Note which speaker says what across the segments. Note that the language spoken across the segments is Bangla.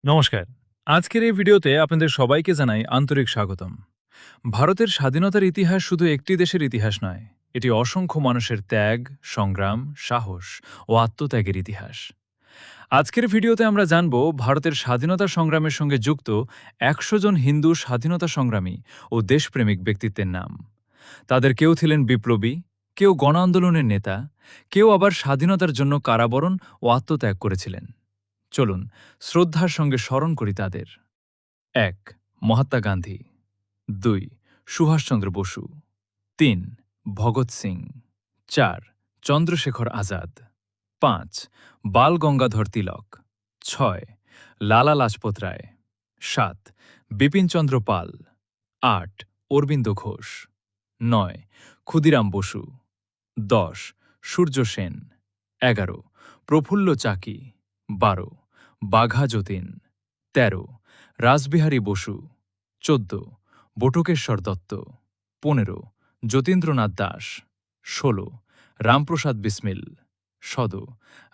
Speaker 1: নমস্কার। আজকের এই ভিডিওতে আপনাদের সবাইকে জানাই আন্তরিক স্বাগতম। ভারতের স্বাধীনতার ইতিহাস শুধু একটি দেশের ইতিহাস নয়, এটি অসংখ্য মানুষের ত্যাগ, সংগ্রাম, সাহস ও আত্মত্যাগের ইতিহাস। আজকের ভিডিওতে আমরা জানব ভারতের স্বাধীনতা সংগ্রামের সঙ্গে যুক্ত ১০০ জন হিন্দু স্বাধীনতা সংগ্রামী ও দেশপ্রেমিক ব্যক্তিত্বের নাম। তাদের কেউ ছিলেন বিপ্লবী, কেউ গণ আন্দোলনের নেতা, কেউ আবার স্বাধীনতার জন্য কারাবরণ ও আত্মত্যাগ করেছিলেন। চলুন শ্রদ্ধার সঙ্গে স্মরণ করি তাদের। ১. মহাত্মা গান্ধী। ২. সুভাষচন্দ্র বসু। ৩. ভগৎ সিং। ৪. চন্দ্রশেখর আজাদ। ৫. বাল গঙ্গাধর তিলক। ৬. লালা লাজপত রায়। ৭. বিপিনচন্দ্র পাল। ৮. অরবিন্দ ঘোষ। ৯. ক্ষুদিরাম বসু। ১০. সূর্য সেন। ১১. প্রফুল্ল চাকি। ১২. বাঘা যতীন। ১৩. রাসবিহারী বসু। ১৪. বটুকেশ্বর দত্ত। ১৫. যতীন্দ্রনাথ দাস। ১৬. রামপ্রসাদ বিসমিল। ১৭.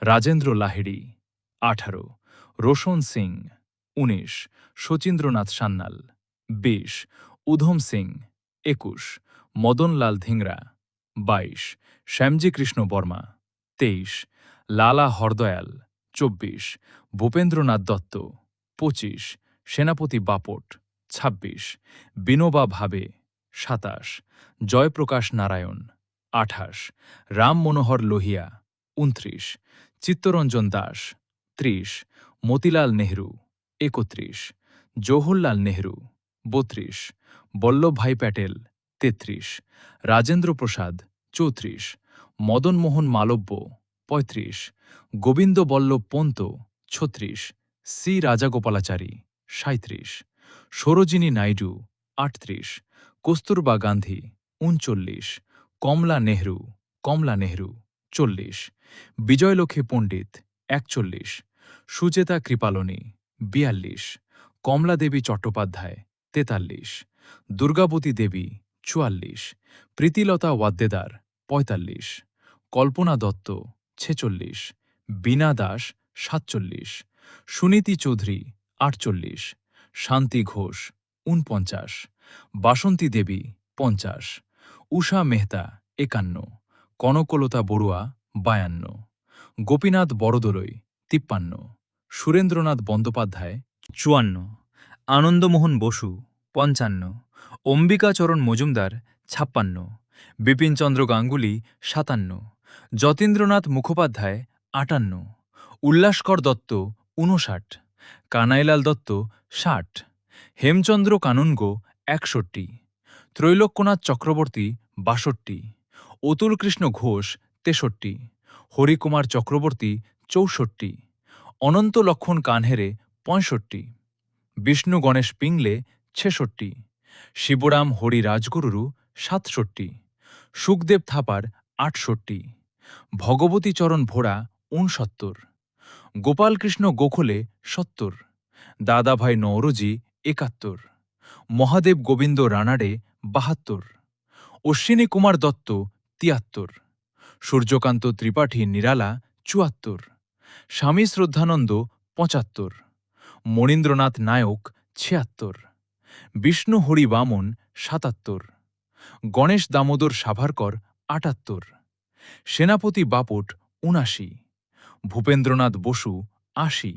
Speaker 1: রাজেন্দ্র লাহিড়ী। ১৮. রোশন সিং। ১৯. শচীন্দ্রনাথ সান্যাল। ২০. উধম সিং। ২১. মদনলাল ধিংরা। ২২. শ্যামজি কৃষ্ণ বর্মা। ২৩. লালা হরদয়াল। ২৪. ভূপেন্দ্রনাথ দত্ত। ২৫. সেনাপতি বাপট। ২৬. বিনোবা ভাবে। ২৭. জয়প্রকাশ নারায়ণ। ২৮. রাম মনোহর লোহিয়া। ২৯. চিত্তরঞ্জন দাস। ৩০. মতিলাল নেহরু। ৩১. জওহরলাল নেহরু। ৩২. বল্লভভাই প্যাটেল। ৩৩. রাজেন্দ্র প্রসাদ। ৩৪. মদনমোহন মালব্য। ৩৫. গোবিন্দ বল্লভ পন্ত। ৩৬. সি রাজাগোপালাচারী। ৩৭. সরোজিনী নাইডু। ৩৮. কস্তুরবা গান্ধী। ৩৯. কমলা নেহরু। ৪০. বিজয়লক্ষ্মী পণ্ডিত। ৪১. সুচেতা কৃপালনী। ৪২. কমলাদেবী চট্টোপাধ্যায়। ৪৩. দুর্গাবতী দেবী। ৪৪. প্রীতিলতা ওয়াদ্দেদার। ৪৫. কল্পনা দত্ত। ৪৬. বীণা দাস। ৪৭. সুনীতি চৌধুরী। ৪৮. শান্তি ঘোষ। ৪৯. বাসন্তী দেবী। ৫০. উষা মেহতা। ৫১. কনকলতা বড়ুয়া। ৫২. গোপীনাথ বরদলৈ। ৫৩. সুরেন্দ্রনাথ বন্দ্যোপাধ্যায়। ৫৪. আনন্দমোহন বসু। ৫৫. অম্বিকাচরণ মজুমদার। ৫৬. বিপিনচন্দ্র গাঙ্গুলি। ৫৭. যতীন্দ্রনাথ মুখোপাধ্যায়। ৫৮. উল্লাসকর দত্ত। ৫৯. কানাইলাল দত্ত। ৬০. হেমচন্দ্র কানুনগো। ৬১. ত্রৈলোক্যনাথ চক্রবর্তী। ৬২. অতুলকৃষ্ণ ঘোষ। ৬৩. হরিকুমার চক্রবর্তী। ৬৪. অনন্ত লক্ষণ কানহেরে। ৬৫. বিষ্ণু গণেশ পিংলে। ৬৬. শিবরাম হরি রাজগুরুরু। ৬৭. সুখদেব থাপার। ৬৮. ভগবতীচরণ ভোড়া। ৬৯. গোপালকৃষ্ণ গোখলে। ৭০. দাদাভাই নওরোজি। ৭১. মহাদেব গোবিন্দ রানাডে। ৭২. অশ্বিনী কুমার দত্ত। ৭৩. সূর্যকান্ত ত্রিপাঠী নিরালা। ৭৪. স্বামী শ্রদ্ধানন্দ। ৭৫. মণীন্দ্রনাথ নায়ক। ৭৬. বিষ্ণু হরি বামন। ৭৭. গণেশ দামোদর সাভারকর। ৭৮. সেনাপতি বাপট। ৭৯. ভূপেন্দ্রনাথ বসু। ৮০.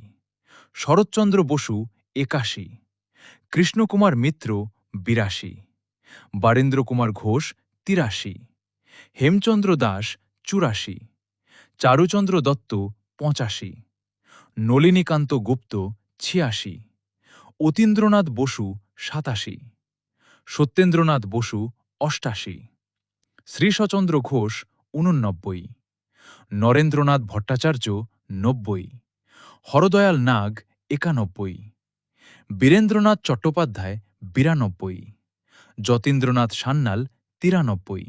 Speaker 1: শরৎচন্দ্র বসু। ৮১. কৃষ্ণকুমার মিত্র। ৮২. বারীন্দ্র কুমার ঘোষ। ৮৩. হেমচন্দ্র দাস। ৮৪. চারুচন্দ্র দত্ত। ৮৫. নলিনীকান্ত গুপ্ত। ৮৬. অতীন্দ্রনাথ বসু। ৮৭. সত্যেন্দ্রনাথ বসু। ৮৮. শ্রীশচন্দ্র ঘোষ। ৮৯. নরেন্দ্রনাথ ভট্টাচার্য। ৯০. হরদয়াল নাগ। ৯১. বীরেন্দ্রনাথ চট্টোপাধ্যায়। ৯২. যতীন্দ্রনাথ সান্যাল। ৯৩.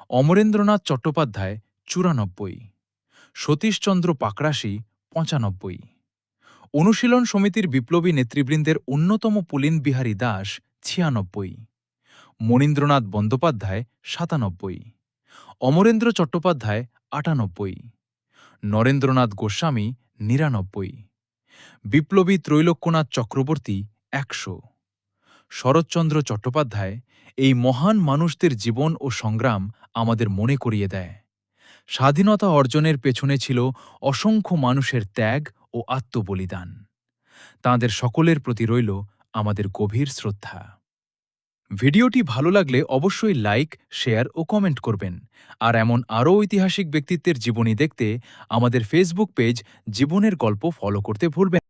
Speaker 1: অমরেন্দ্রনাথ চট্টোপাধ্যায়। ৯৪. সতীশচন্দ্র পাকরাশি। ৯৫. অনুশীলন সমিতির বিপ্লবী নেতৃবৃন্দের অন্যতম পুলিন বিহারী দাস। ৯৬. মণীন্দ্রনাথ বন্দ্যোপাধ্যায়। ৯৭. অমরেন্দ্র চট্টোপাধ্যায়। ৯৮. নরেন্দ্রনাথ গোস্বামী। ৯৯. বিপ্লবী ত্রৈলোক্যনাথ চক্রবর্তী ১০০, শরৎচন্দ্র চট্টোপাধ্যায়, এই মহান মানুষদের জীবন ও সংগ্রাম আমাদের মনে করিয়ে দেয় স্বাধীনতা অর্জনের পেছনে ছিল অসংখ্য মানুষের ত্যাগ ও আত্মবলিদান। তাঁদের সকলের প্রতি রইল আমাদের গভীর শ্রদ্ধা। ভিডিওটি ভালো লাগলে অবশ্যই লাইক, শেয়ার ও কমেন্ট করবেন। আর এমন আরও ঐতিহাসিক ব্যক্তিত্বের জীবনী দেখতে আমাদের ফেসবুক পেজ জীবনের গল্প ফলো করতে ভুলবেন না।